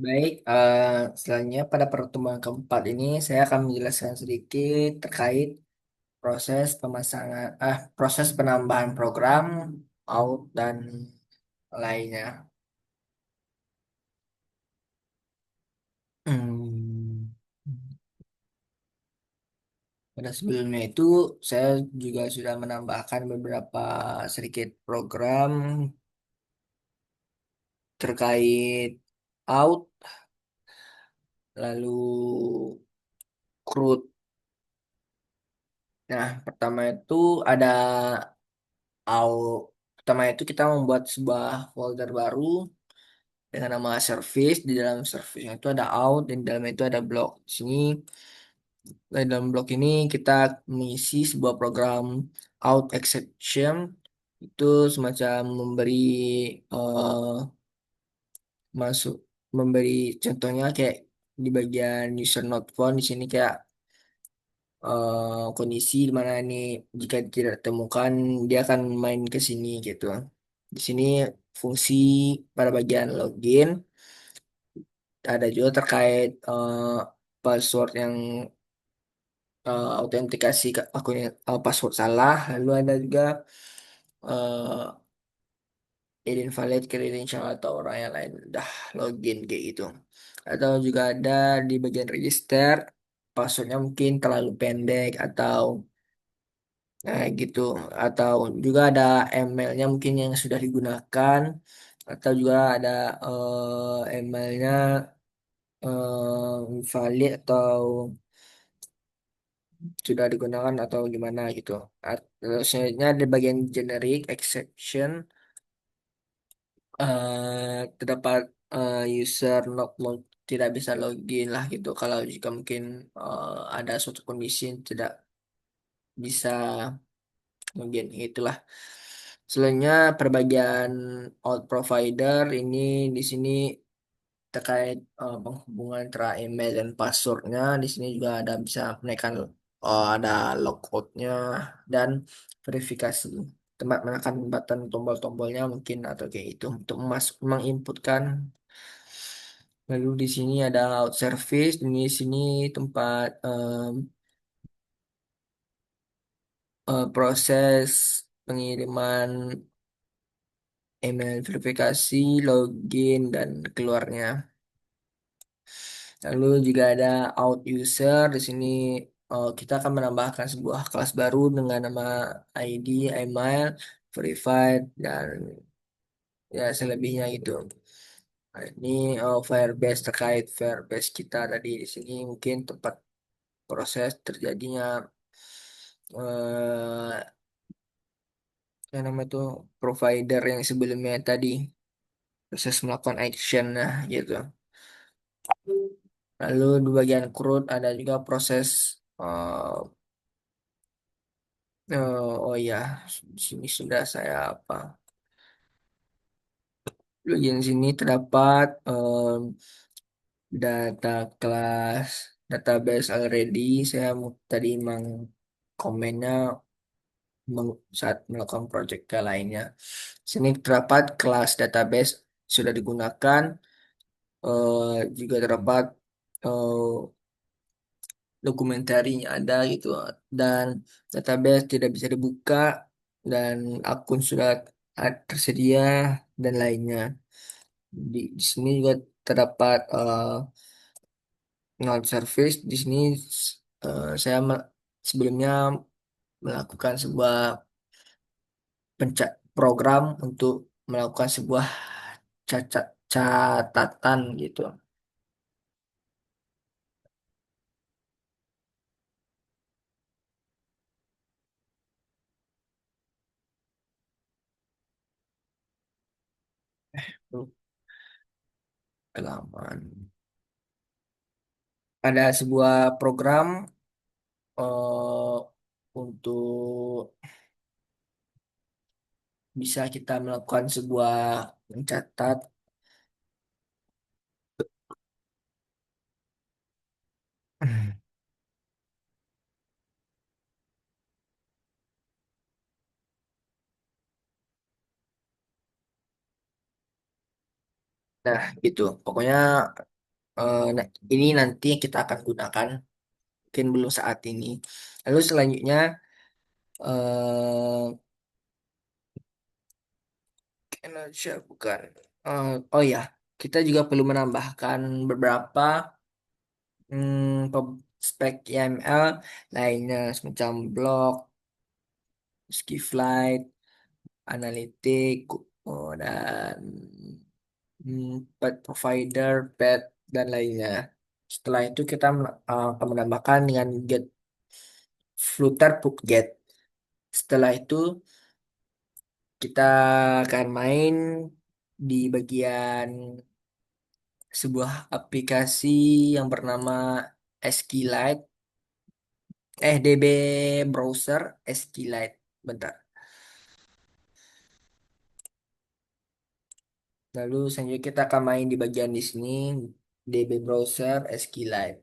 Baik, selanjutnya pada pertemuan keempat ini saya akan menjelaskan sedikit terkait proses penambahan program, out dan lainnya. Hmm, Pada sebelumnya itu saya juga sudah menambahkan beberapa sedikit program terkait out, lalu CRUD. Nah, pertama itu ada out. Pertama itu kita membuat sebuah folder baru dengan nama service. Di dalam service itu ada out dan di dalam itu ada block. Di sini dalam blok ini kita mengisi sebuah program out exception, itu semacam eh, masuk memberi contohnya kayak di bagian user not found. Di sini kayak kondisi di mana ini jika tidak ditemukan dia akan main ke sini gitu. Di sini fungsi pada bagian login ada juga terkait password yang autentikasi ke akun yang password salah. Lalu ada juga uh, invalid credential atau orang yang lain udah login kayak gitu. Atau juga ada di bagian register passwordnya mungkin terlalu pendek atau gitu. Atau juga ada emailnya mungkin yang sudah digunakan, atau juga ada emailnya valid atau sudah digunakan atau gimana gitu. Selanjutnya di bagian generic exception, terdapat user tidak bisa login lah gitu. Kalau jika mungkin ada suatu kondisi yang tidak bisa login itulah. Selanjutnya perbagian out provider ini di sini terkait penghubungan antara email dan passwordnya. Di sini juga ada bisa menaikkan ada logoutnya dan verifikasi. Tempat menekan button tombol-tombolnya mungkin atau kayak itu untuk menginputkan. Lalu di sini ada out service. Di sini tempat proses pengiriman email verifikasi, login dan keluarnya. Lalu juga ada out user. Di sini kita akan menambahkan sebuah kelas baru dengan nama ID, email, verified dan ya selebihnya itu. Nah, ini Firebase terkait Firebase kita tadi di sini mungkin tempat proses terjadinya eh yang namanya itu provider yang sebelumnya tadi proses melakukan action nah gitu. Lalu di bagian CRUD ada juga proses oh ya, di sini sudah saya apa? Bagian sini terdapat data kelas database already. Saya tadi memang komennya saat melakukan project ke lainnya. Sini terdapat kelas database sudah digunakan, juga terdapat eh, dokumentarinya ada gitu, dan database tidak bisa dibuka dan akun sudah tersedia dan lainnya. Di sini juga terdapat node service. Di sini sebelumnya melakukan sebuah program untuk melakukan sebuah catatan gitu. Tuh, kelamaan. Ada sebuah program untuk bisa kita melakukan sebuah mencatat. Nah, gitu. Pokoknya ini nanti yang kita akan gunakan, mungkin belum saat ini. Lalu selanjutnya, eh kinerja bukan. Oh ya, kita juga perlu menambahkan beberapa spek YAML lainnya, semacam blog, Skillflight, analitik, dan pet provider, pet, dan lainnya. Setelah itu kita akan menambahkan dengan get Flutter Get. Setelah itu kita akan main di bagian sebuah aplikasi yang bernama SQLite, DB Browser SQLite. Bentar. Lalu selanjutnya kita akan main di bagian di sini DB Browser SQLite.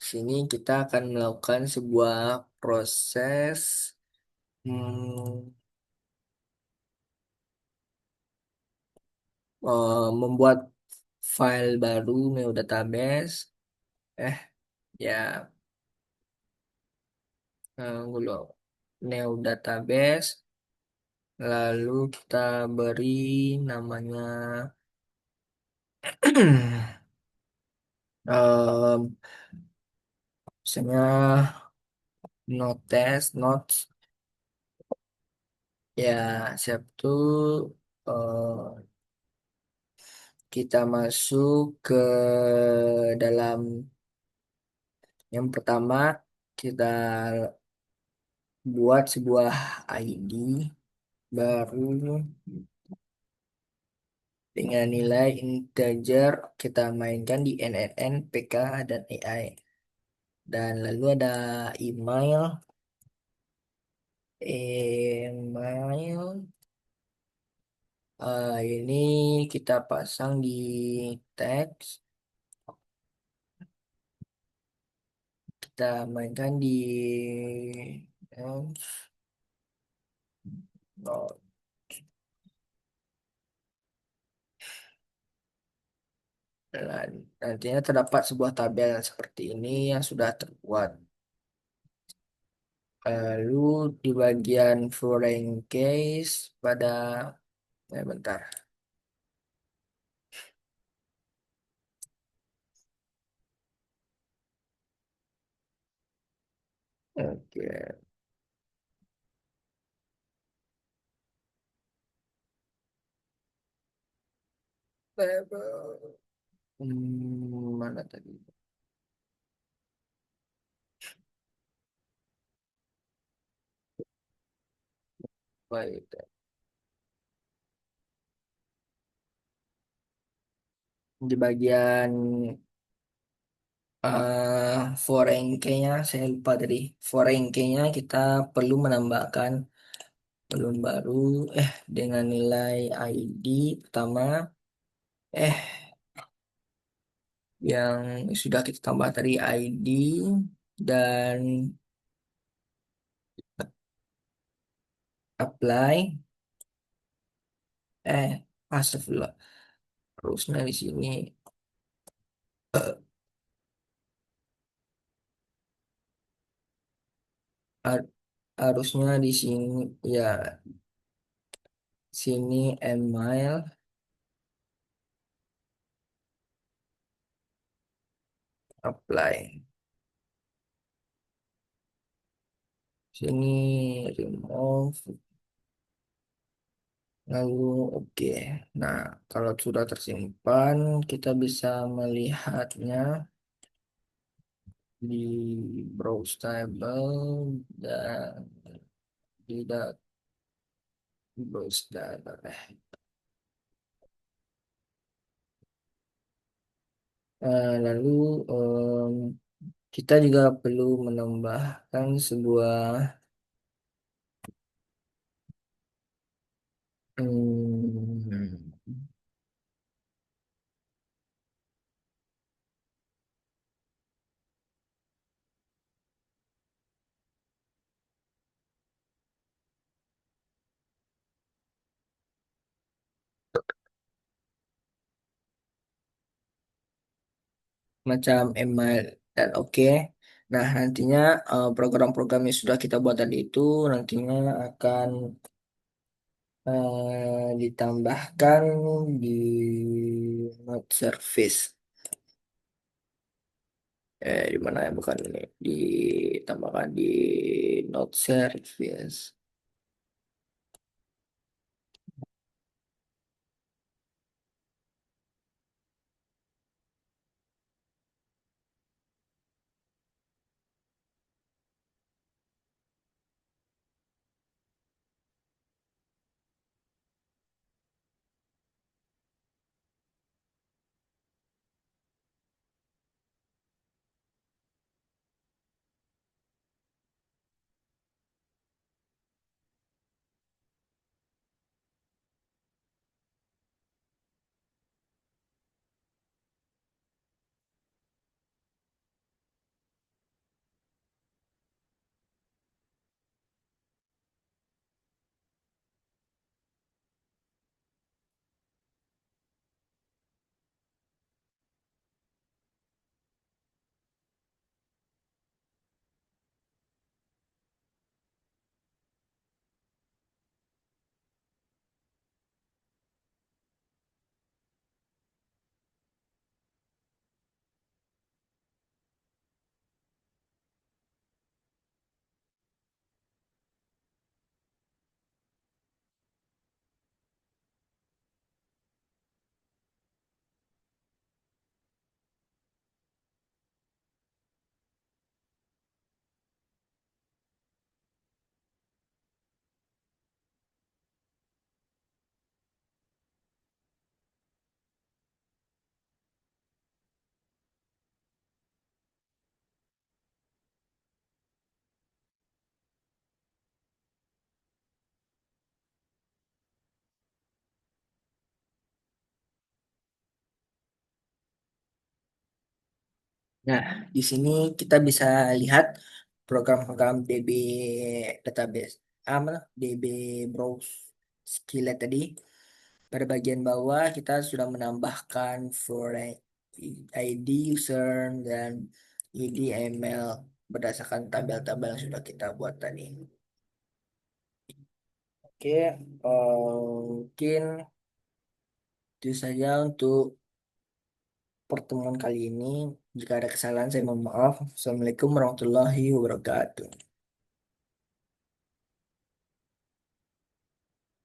Sini kita akan melakukan sebuah proses hmm, membuat file baru neo database. Eh ya, dulu neo database. Lalu kita beri namanya em, misalnya notes notes ya, siap tuh. Kita masuk ke dalam yang pertama, kita buat sebuah ID baru dengan nilai integer, kita mainkan di NNN, PK, dan AI. Dan lalu ada email, email ini kita pasang di teks, kita mainkan di oh, dan nantinya terdapat sebuah tabel yang seperti ini yang sudah terbuat. Lalu di bagian foreign case pada bentar. Oke. Label. Mana tadi? Baik. Di bagian foreign key-nya saya lupa tadi. Foreign key-nya kita perlu menambahkan belum baru dengan nilai ID pertama eh yang sudah kita tambah tadi ID dan apply astagfirullah, harusnya di sini har- harusnya di sini ya, sini email apply, sini remove, lalu oke. Nah, kalau sudah tersimpan kita bisa melihatnya di browse table dan tidak browse data. Lalu em, kita juga perlu menambahkan sebuah hmm, macam email dan oke. Nah, nantinya program-program yang sudah kita buat tadi itu nantinya akan ditambahkan di node service. Di mana ya, bukan ini, ditambahkan di node service. Nah, di sini kita bisa lihat program-program DB database, apa, DB browse skillet tadi. Pada bagian bawah kita sudah menambahkan for ID user dan ID email berdasarkan tabel-tabel yang sudah kita buat tadi. Oke, mungkin itu saja untuk pertemuan kali ini. Jika ada kesalahan, saya mohon maaf. Assalamualaikum warahmatullahi wabarakatuh.